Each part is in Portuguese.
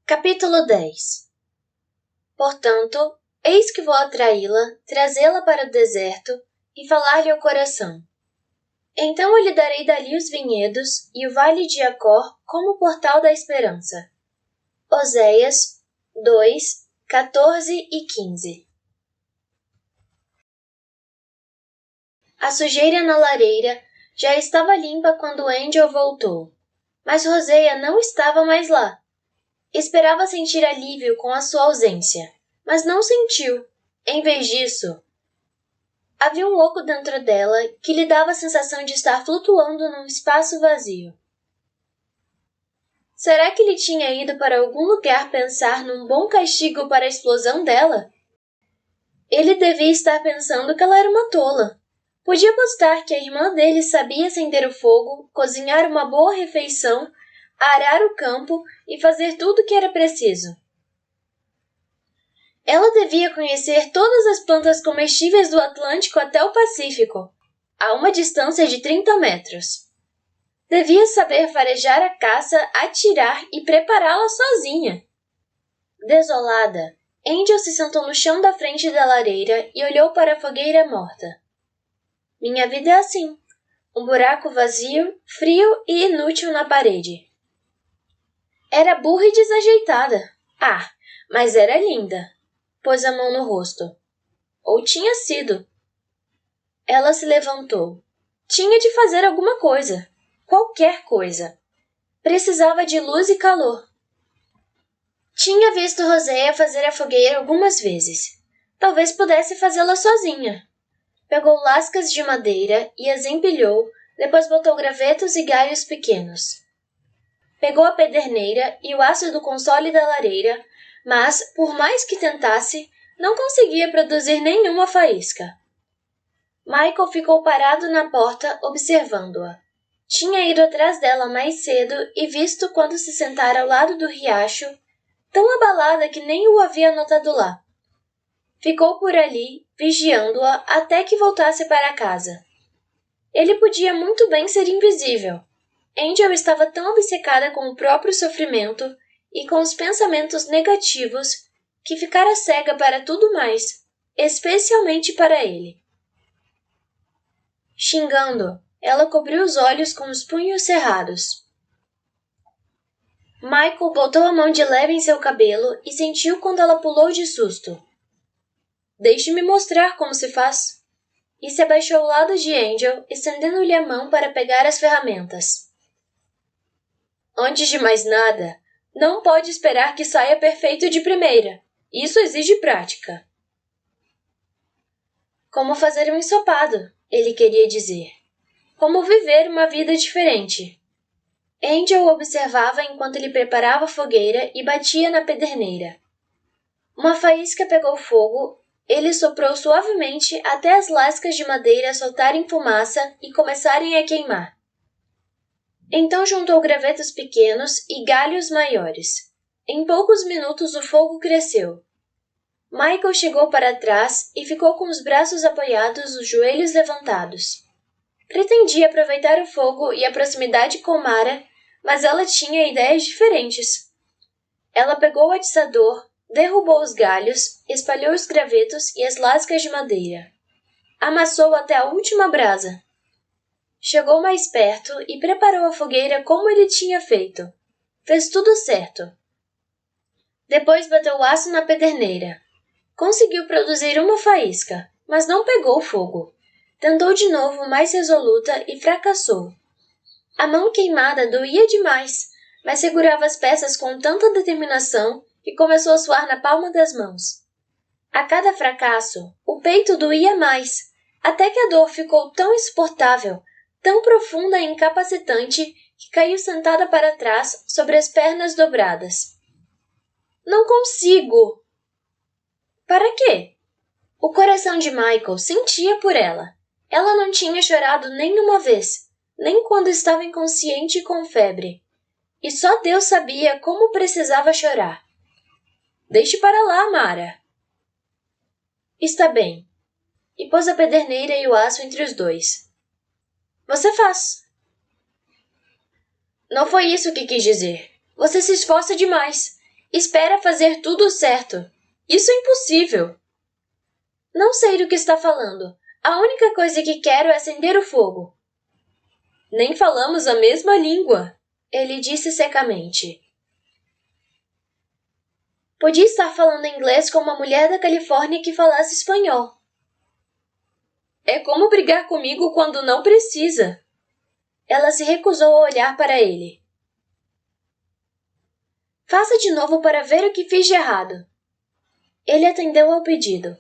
Capítulo 10. Portanto, eis que vou atraí-la, trazê-la para o deserto e falar-lhe ao coração. Então eu lhe darei dali os vinhedos e o vale de Acor como portal da esperança. Oséias 2, 14 e 15. A sujeira na lareira já estava limpa quando Angel voltou, mas Roseia não estava mais lá. Esperava sentir alívio com a sua ausência, mas não sentiu. Em vez disso, havia um oco dentro dela que lhe dava a sensação de estar flutuando num espaço vazio. Será que ele tinha ido para algum lugar pensar num bom castigo para a explosão dela? Ele devia estar pensando que ela era uma tola. Podia apostar que a irmã dele sabia acender o fogo, cozinhar uma boa refeição, arar o campo e fazer tudo o que era preciso. Ela devia conhecer todas as plantas comestíveis do Atlântico até o Pacífico, a uma distância de 30 metros. Devia saber farejar a caça, atirar e prepará-la sozinha. Desolada, Angel se sentou no chão da frente da lareira e olhou para a fogueira morta. Minha vida é assim, um buraco vazio, frio e inútil na parede. Era burra e desajeitada. Ah, mas era linda. Pôs a mão no rosto. Ou tinha sido. Ela se levantou. Tinha de fazer alguma coisa. Qualquer coisa. Precisava de luz e calor. Tinha visto Roséia fazer a fogueira algumas vezes. Talvez pudesse fazê-la sozinha. Pegou lascas de madeira e as empilhou, depois botou gravetos e galhos pequenos. Pegou a pederneira e o aço do console da lareira, mas, por mais que tentasse, não conseguia produzir nenhuma faísca. Michael ficou parado na porta, observando-a. Tinha ido atrás dela mais cedo e visto quando se sentara ao lado do riacho, tão abalada que nem o havia notado lá. Ficou por ali, vigiando-a até que voltasse para casa. Ele podia muito bem ser invisível. Angel estava tão obcecada com o próprio sofrimento e com os pensamentos negativos que ficara cega para tudo mais, especialmente para ele. Xingando, ela cobriu os olhos com os punhos cerrados. Michael botou a mão de leve em seu cabelo e sentiu quando ela pulou de susto. Deixe-me mostrar como se faz. E se abaixou ao lado de Angel, estendendo-lhe a mão para pegar as ferramentas. Antes de mais nada, não pode esperar que saia perfeito de primeira. Isso exige prática. Como fazer um ensopado, ele queria dizer. Como viver uma vida diferente. Angel o observava enquanto ele preparava a fogueira e batia na pederneira. Uma faísca pegou fogo. Ele soprou suavemente até as lascas de madeira soltarem fumaça e começarem a queimar. Então juntou gravetos pequenos e galhos maiores. Em poucos minutos o fogo cresceu. Michael chegou para trás e ficou com os braços apoiados, os joelhos levantados. Pretendia aproveitar o fogo e a proximidade com Mara, mas ela tinha ideias diferentes. Ela pegou o atiçador, derrubou os galhos, espalhou os gravetos e as lascas de madeira. Amassou até a última brasa. Chegou mais perto e preparou a fogueira como ele tinha feito. Fez tudo certo. Depois bateu o aço na pederneira. Conseguiu produzir uma faísca, mas não pegou fogo. Tentou de novo, mais resoluta, e fracassou. A mão queimada doía demais, mas segurava as peças com tanta determinação que começou a suar na palma das mãos. A cada fracasso, o peito doía mais, até que a dor ficou tão insuportável, tão profunda e incapacitante, que caiu sentada para trás sobre as pernas dobradas. Não consigo! Para quê? O coração de Michael sentia por ela. Ela não tinha chorado nenhuma vez, nem quando estava inconsciente e com febre. E só Deus sabia como precisava chorar. Deixe para lá, Mara. Está bem. E pôs a pederneira e o aço entre os dois. Você faz. Não foi isso que quis dizer. Você se esforça demais. Espera fazer tudo certo. Isso é impossível. Não sei do que está falando. A única coisa que quero é acender o fogo. Nem falamos a mesma língua, ele disse secamente. Podia estar falando inglês com uma mulher da Califórnia que falasse espanhol. É como brigar comigo quando não precisa. Ela se recusou a olhar para ele. Faça de novo para ver o que fiz de errado. Ele atendeu ao pedido.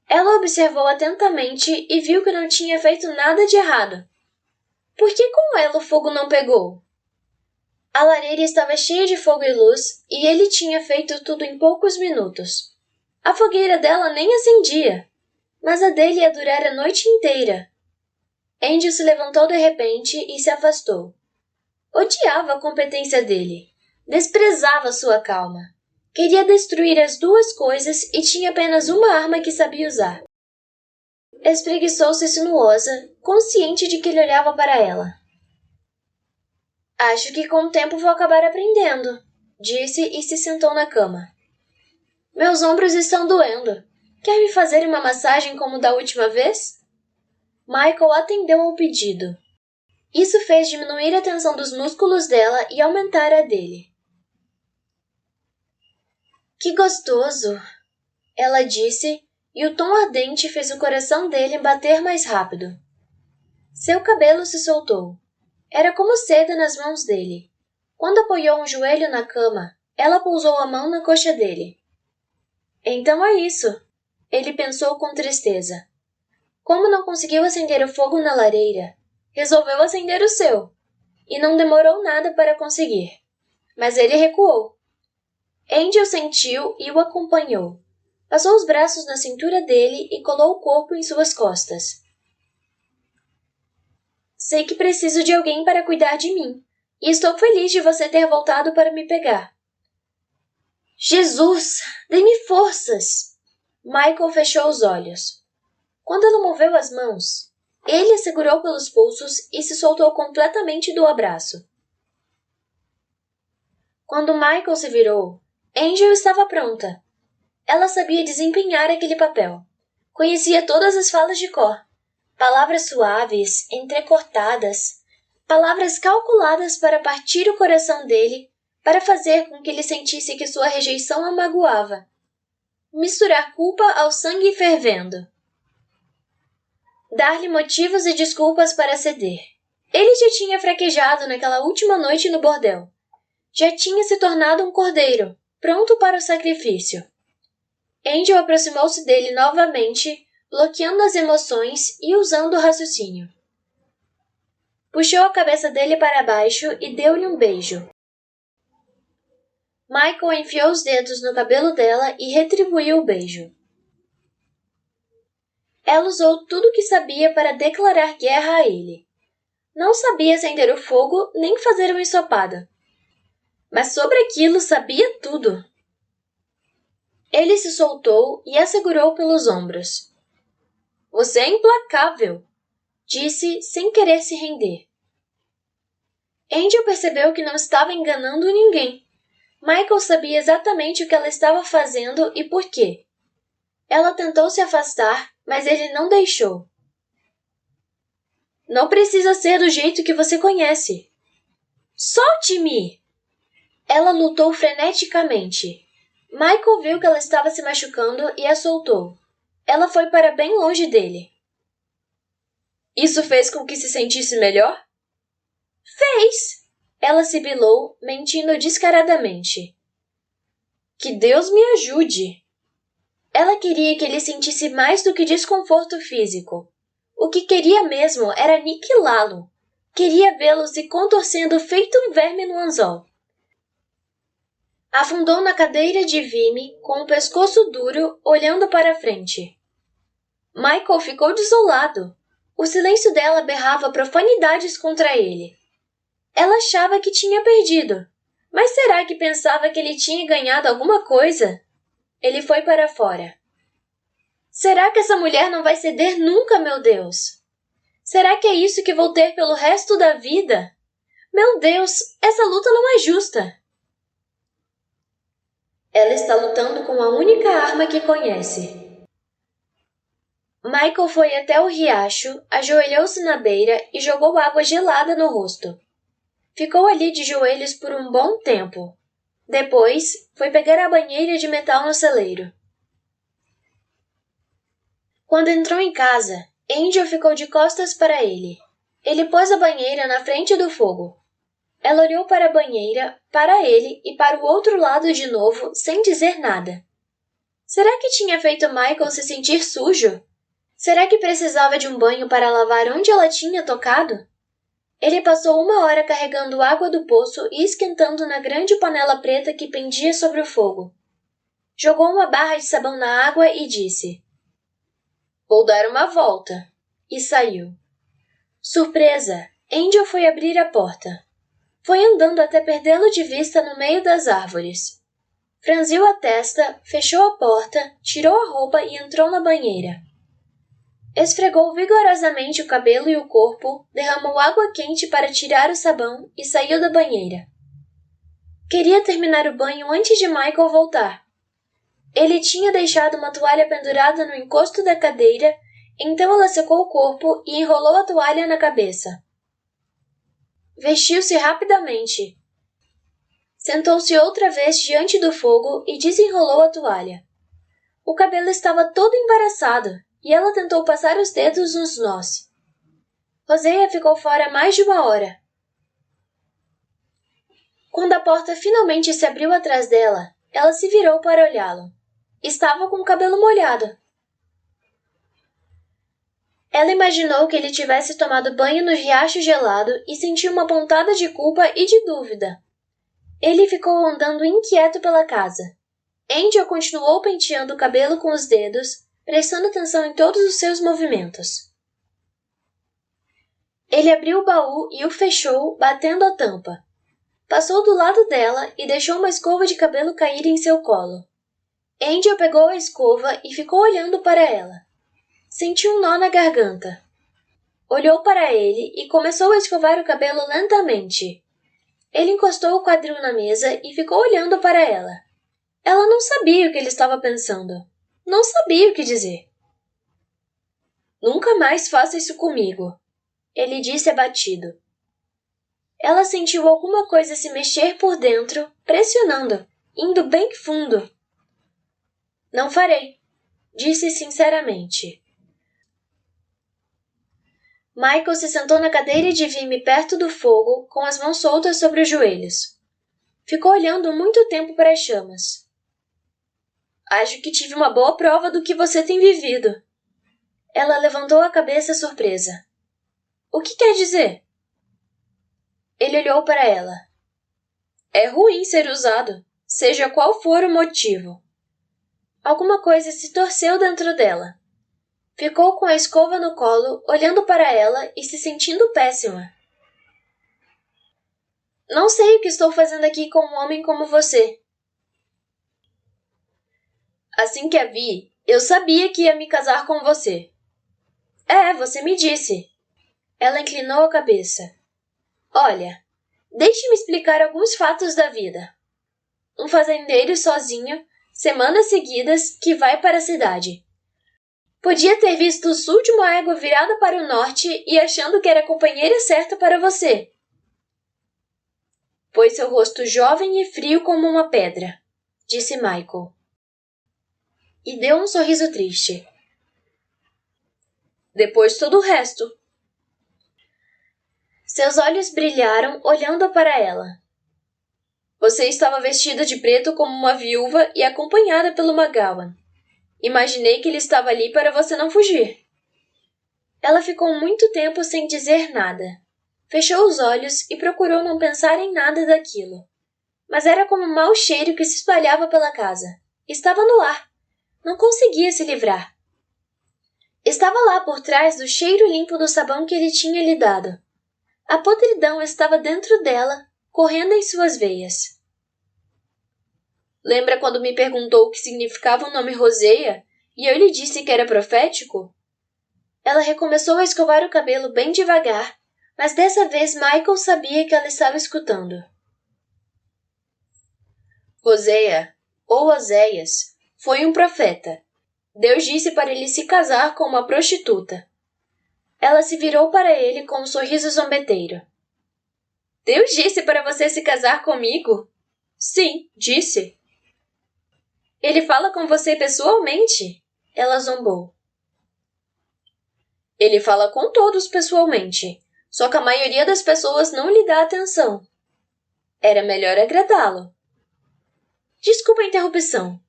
Ela observou atentamente e viu que não tinha feito nada de errado. Por que com ela o fogo não pegou? A lareira estava cheia de fogo e luz e ele tinha feito tudo em poucos minutos. A fogueira dela nem acendia, mas a dele ia durar a noite inteira. Andy se levantou de repente e se afastou. Odiava a competência dele. Desprezava sua calma. Queria destruir as duas coisas e tinha apenas uma arma que sabia usar. Espreguiçou-se sinuosa, consciente de que ele olhava para ela. Acho que com o tempo vou acabar aprendendo, disse e se sentou na cama. Meus ombros estão doendo. Quer me fazer uma massagem como da última vez? Michael atendeu ao pedido. Isso fez diminuir a tensão dos músculos dela e aumentar a dele. Que gostoso! Ela disse, e o tom ardente fez o coração dele bater mais rápido. Seu cabelo se soltou. Era como seda nas mãos dele. Quando apoiou um joelho na cama, ela pousou a mão na coxa dele. Então é isso, ele pensou com tristeza. Como não conseguiu acender o fogo na lareira, resolveu acender o seu, e não demorou nada para conseguir. Mas ele recuou. Andy o sentiu e o acompanhou. Passou os braços na cintura dele e colou o corpo em suas costas. Sei que preciso de alguém para cuidar de mim, e estou feliz de você ter voltado para me pegar. Jesus, dê-me forças! Michael fechou os olhos. Quando ela moveu as mãos, ele a segurou pelos pulsos e se soltou completamente do abraço. Quando Michael se virou, Angel estava pronta. Ela sabia desempenhar aquele papel. Conhecia todas as falas de cor. Palavras suaves, entrecortadas, palavras calculadas para partir o coração dele, para fazer com que ele sentisse que sua rejeição a magoava. Misturar culpa ao sangue fervendo. Dar-lhe motivos e desculpas para ceder. Ele já tinha fraquejado naquela última noite no bordel. Já tinha se tornado um cordeiro, pronto para o sacrifício. Angel aproximou-se dele novamente, bloqueando as emoções e usando o raciocínio. Puxou a cabeça dele para baixo e deu-lhe um beijo. Michael enfiou os dedos no cabelo dela e retribuiu o beijo. Ela usou tudo o que sabia para declarar guerra a ele. Não sabia acender o fogo nem fazer uma ensopada. Mas sobre aquilo sabia tudo. Ele se soltou e a segurou pelos ombros. Você é implacável, disse sem querer se render. Angel percebeu que não estava enganando ninguém. Michael sabia exatamente o que ela estava fazendo e por quê. Ela tentou se afastar, mas ele não deixou. Não precisa ser do jeito que você conhece. Solte-me! Ela lutou freneticamente. Michael viu que ela estava se machucando e a soltou. Ela foi para bem longe dele. Isso fez com que se sentisse melhor? Fez! Ela sibilou, mentindo descaradamente. Que Deus me ajude! Ela queria que ele sentisse mais do que desconforto físico. O que queria mesmo era aniquilá-lo. Queria vê-lo se contorcendo feito um verme no anzol. Afundou na cadeira de Vimy, com o pescoço duro, olhando para a frente. Michael ficou desolado. O silêncio dela berrava profanidades contra ele. Ela achava que tinha perdido. Mas será que pensava que ele tinha ganhado alguma coisa? Ele foi para fora. Será que essa mulher não vai ceder nunca, meu Deus? Será que é isso que vou ter pelo resto da vida? Meu Deus, essa luta não é justa. Ela está lutando com a única arma que conhece. Michael foi até o riacho, ajoelhou-se na beira e jogou água gelada no rosto. Ficou ali de joelhos por um bom tempo. Depois, foi pegar a banheira de metal no celeiro. Quando entrou em casa, Angel ficou de costas para ele. Ele pôs a banheira na frente do fogo. Ela olhou para a banheira, para ele e para o outro lado de novo, sem dizer nada. Será que tinha feito Michael se sentir sujo? Será que precisava de um banho para lavar onde ela tinha tocado? Ele passou 1 hora carregando água do poço e esquentando na grande panela preta que pendia sobre o fogo. Jogou uma barra de sabão na água e disse: "Vou dar uma volta." E saiu. Surpresa! Angel foi abrir a porta. Foi andando até perdê-lo de vista no meio das árvores. Franziu a testa, fechou a porta, tirou a roupa e entrou na banheira. Esfregou vigorosamente o cabelo e o corpo, derramou água quente para tirar o sabão e saiu da banheira. Queria terminar o banho antes de Michael voltar. Ele tinha deixado uma toalha pendurada no encosto da cadeira, então ela secou o corpo e enrolou a toalha na cabeça. Vestiu-se rapidamente. Sentou-se outra vez diante do fogo e desenrolou a toalha. O cabelo estava todo embaraçado e ela tentou passar os dedos nos nós. Hosea ficou fora mais de 1 hora. Quando a porta finalmente se abriu atrás dela, ela se virou para olhá-lo. Estava com o cabelo molhado. Ela imaginou que ele tivesse tomado banho no riacho gelado e sentiu uma pontada de culpa e de dúvida. Ele ficou andando inquieto pela casa. Angel continuou penteando o cabelo com os dedos, prestando atenção em todos os seus movimentos. Ele abriu o baú e o fechou, batendo a tampa. Passou do lado dela e deixou uma escova de cabelo cair em seu colo. Angel pegou a escova e ficou olhando para ela. Sentiu um nó na garganta. Olhou para ele e começou a escovar o cabelo lentamente. Ele encostou o quadril na mesa e ficou olhando para ela. Ela não sabia o que ele estava pensando. Não sabia o que dizer. "Nunca mais faça isso comigo", ele disse abatido. Ela sentiu alguma coisa se mexer por dentro, pressionando, indo bem fundo. "Não farei", disse sinceramente. Michael se sentou na cadeira de vime perto do fogo, com as mãos soltas sobre os joelhos. Ficou olhando muito tempo para as chamas. "Acho que tive uma boa prova do que você tem vivido." Ela levantou a cabeça surpresa. "O que quer dizer?" Ele olhou para ela. "É ruim ser usado, seja qual for o motivo." Alguma coisa se torceu dentro dela. Ficou com a escova no colo, olhando para ela e se sentindo péssima. "Não sei o que estou fazendo aqui com um homem como você." "Assim que a vi, eu sabia que ia me casar com você." "É, você me disse." Ela inclinou a cabeça. "Olha, deixe-me explicar alguns fatos da vida. Um fazendeiro sozinho, semanas seguidas, que vai para a cidade. Podia ter visto o sul de uma égua virada para o norte e achando que era a companheira certa para você. Pôs seu rosto jovem e frio como uma pedra", disse Michael. E deu um sorriso triste. "Depois todo o resto." Seus olhos brilharam olhando para ela. "Você estava vestida de preto como uma viúva e acompanhada pelo McGowan. Imaginei que ele estava ali para você não fugir." Ela ficou muito tempo sem dizer nada. Fechou os olhos e procurou não pensar em nada daquilo. Mas era como um mau cheiro que se espalhava pela casa. Estava no ar. Não conseguia se livrar. Estava lá por trás do cheiro limpo do sabão que ele tinha lhe dado. A podridão estava dentro dela, correndo em suas veias. "Lembra quando me perguntou o que significava o nome Hosea e eu lhe disse que era profético?" Ela recomeçou a escovar o cabelo bem devagar, mas dessa vez Michael sabia que ela estava escutando. "Hosea, ou Oséias, foi um profeta. Deus disse para ele se casar com uma prostituta. Ela se virou para ele com um sorriso zombeteiro. Deus disse para você se casar comigo? Sim, disse. Ele fala com você pessoalmente? Ela zombou. Ele fala com todos pessoalmente, só que a maioria das pessoas não lhe dá atenção. Era melhor agradá-lo. Desculpa a interrupção.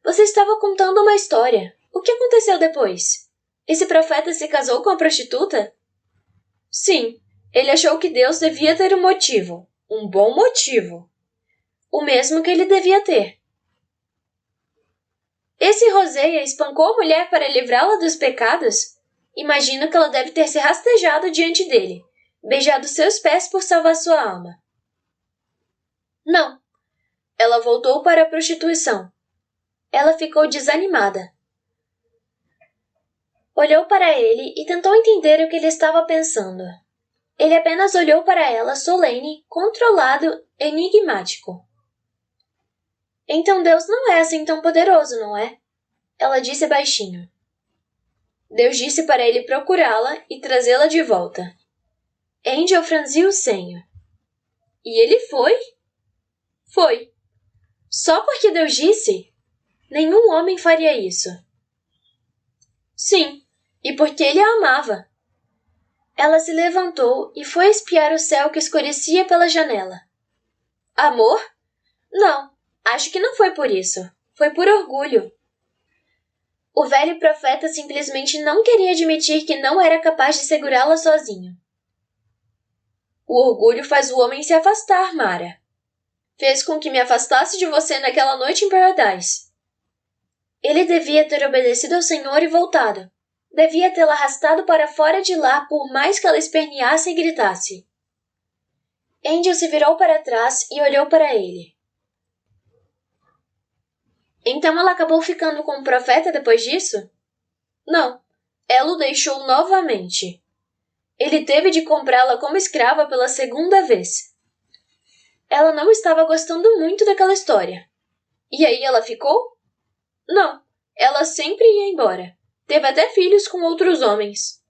Você estava contando uma história. O que aconteceu depois? Esse profeta se casou com a prostituta? Sim, ele achou que Deus devia ter um motivo, um bom motivo. O mesmo que ele devia ter. Esse Roseia espancou a mulher para livrá-la dos pecados? Imagino que ela deve ter se rastejado diante dele, beijado seus pés por salvar sua alma. Não. Ela voltou para a prostituição. Ela ficou desanimada. Olhou para ele e tentou entender o que ele estava pensando. Ele apenas olhou para ela solene, controlado, enigmático. Então Deus não é assim tão poderoso, não é? Ela disse baixinho. Deus disse para ele procurá-la e trazê-la de volta. Angel franziu o senho. E ele foi? Foi. Só porque Deus disse? Nenhum homem faria isso. Sim, e porque ele a amava. Ela se levantou e foi espiar o céu que escurecia pela janela. Amor? Não, acho que não foi por isso. Foi por orgulho. O velho profeta simplesmente não queria admitir que não era capaz de segurá-la sozinho. O orgulho faz o homem se afastar, Mara. Fez com que me afastasse de você naquela noite em Paradise. Ele devia ter obedecido ao Senhor e voltado. Devia tê-la arrastado para fora de lá por mais que ela esperneasse e gritasse. Angel se virou para trás e olhou para ele. Então ela acabou ficando com o profeta depois disso? Não, ela o deixou novamente. Ele teve de comprá-la como escrava pela segunda vez. Ela não estava gostando muito daquela história. E aí ela ficou? Não, ela sempre ia embora. Teve até filhos com outros homens.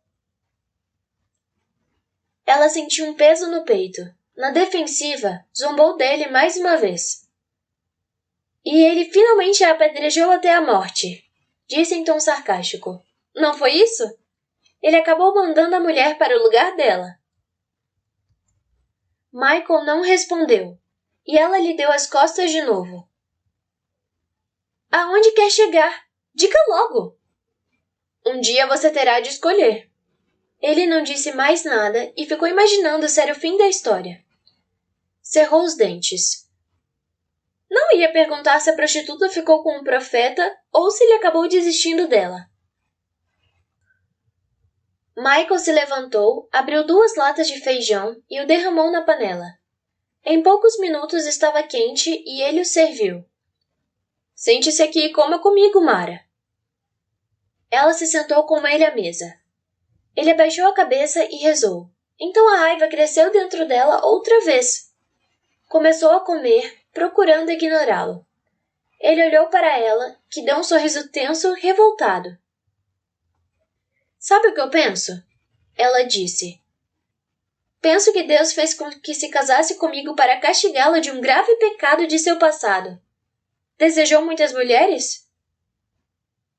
Ela sentiu um peso no peito. Na defensiva, zombou dele mais uma vez. E ele finalmente a apedrejou até a morte, disse em tom sarcástico. Não foi isso? Ele acabou mandando a mulher para o lugar dela. Michael não respondeu, e ela lhe deu as costas de novo. Aonde quer chegar? Diga logo! Um dia você terá de escolher. Ele não disse mais nada e ficou imaginando ser o fim da história. Cerrou os dentes. Não ia perguntar se a prostituta ficou com um profeta ou se ele acabou desistindo dela. Michael se levantou, abriu 2 latas de feijão e o derramou na panela. Em poucos minutos estava quente e ele o serviu. Sente-se aqui e coma comigo, Mara. Ela se sentou com ele à mesa. Ele abaixou a cabeça e rezou. Então a raiva cresceu dentro dela outra vez. Começou a comer, procurando ignorá-lo. Ele olhou para ela, que deu um sorriso tenso, revoltado. Sabe o que eu penso? Ela disse. Penso que Deus fez com que se casasse comigo para castigá-la de um grave pecado de seu passado. Desejou muitas mulheres?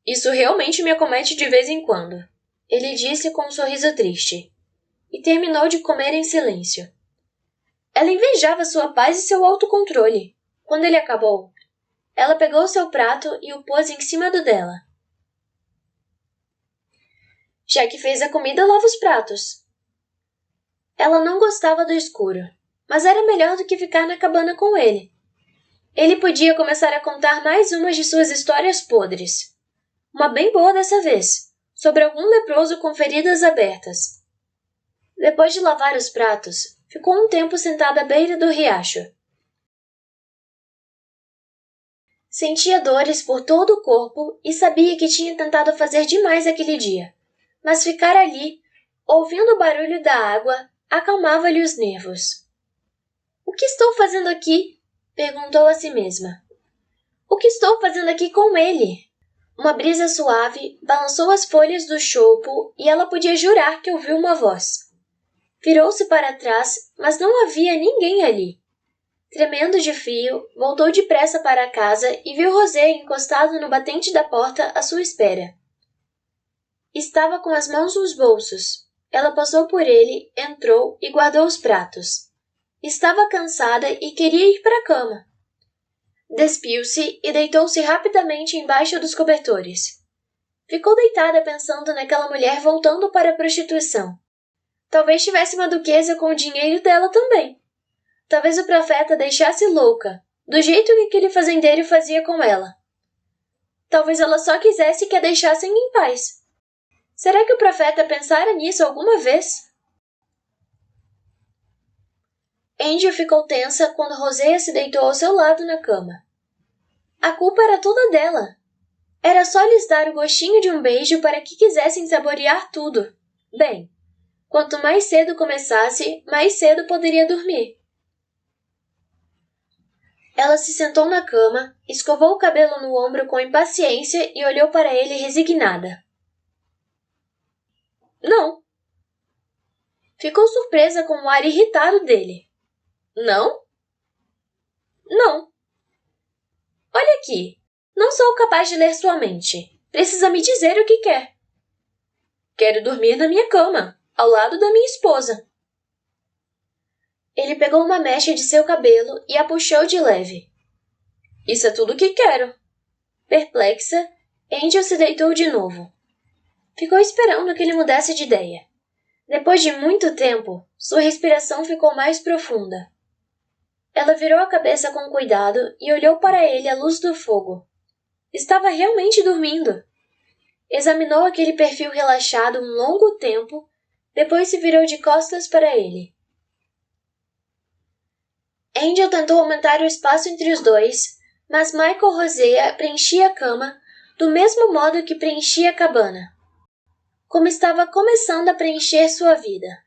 Isso realmente me acomete de vez em quando, ele disse com um sorriso triste. E terminou de comer em silêncio. Ela invejava sua paz e seu autocontrole. Quando ele acabou, ela pegou seu prato e o pôs em cima do dela. Já que fez a comida, lava os pratos. Ela não gostava do escuro, mas era melhor do que ficar na cabana com ele. Ele podia começar a contar mais umas de suas histórias podres. Uma bem boa dessa vez, sobre algum leproso com feridas abertas. Depois de lavar os pratos, ficou um tempo sentada à beira do riacho. Sentia dores por todo o corpo e sabia que tinha tentado fazer demais aquele dia. Mas ficar ali, ouvindo o barulho da água, acalmava-lhe os nervos. O que estou fazendo aqui? Perguntou a si mesma. O O que estou fazendo aqui com ele? Uma brisa suave balançou as folhas do choupo e ela podia jurar que ouviu uma voz. Virou-se para trás, mas não havia ninguém ali. Tremendo de frio, voltou depressa para casa e viu Rosé encostado no batente da porta à sua espera. Estava com as mãos nos bolsos. Ela passou por ele, entrou e guardou os pratos. Estava cansada e queria ir para a cama. Despiu-se e deitou-se rapidamente embaixo dos cobertores. Ficou deitada pensando naquela mulher voltando para a prostituição. Talvez tivesse uma duquesa com o dinheiro dela também. Talvez o profeta deixasse louca, do jeito que aquele fazendeiro fazia com ela. Talvez ela só quisesse que a deixassem em paz. Será que o profeta pensara nisso alguma vez? Angel ficou tensa quando Rosea se deitou ao seu lado na cama. A culpa era toda dela. Era só lhes dar o gostinho de um beijo para que quisessem saborear tudo. Bem, quanto mais cedo começasse, mais cedo poderia dormir. Ela se sentou na cama, escovou o cabelo no ombro com impaciência e olhou para ele resignada. Não. Ficou surpresa com o ar irritado dele. Não? Não. Olha aqui. Não sou capaz de ler sua mente. Precisa me dizer o que quer. Quero dormir na minha cama, ao lado da minha esposa. Ele pegou uma mecha de seu cabelo e a puxou de leve. Isso é tudo o que quero. Perplexa, Angel se deitou de novo. Ficou esperando que ele mudasse de ideia. Depois de muito tempo, sua respiração ficou mais profunda. Ela virou a cabeça com cuidado e olhou para ele à luz do fogo. Estava realmente dormindo. Examinou aquele perfil relaxado um longo tempo, depois se virou de costas para ele. Angel tentou aumentar o espaço entre os dois, mas Michael Rosea preenchia a cama do mesmo modo que preenchia a cabana. Como estava começando a preencher sua vida.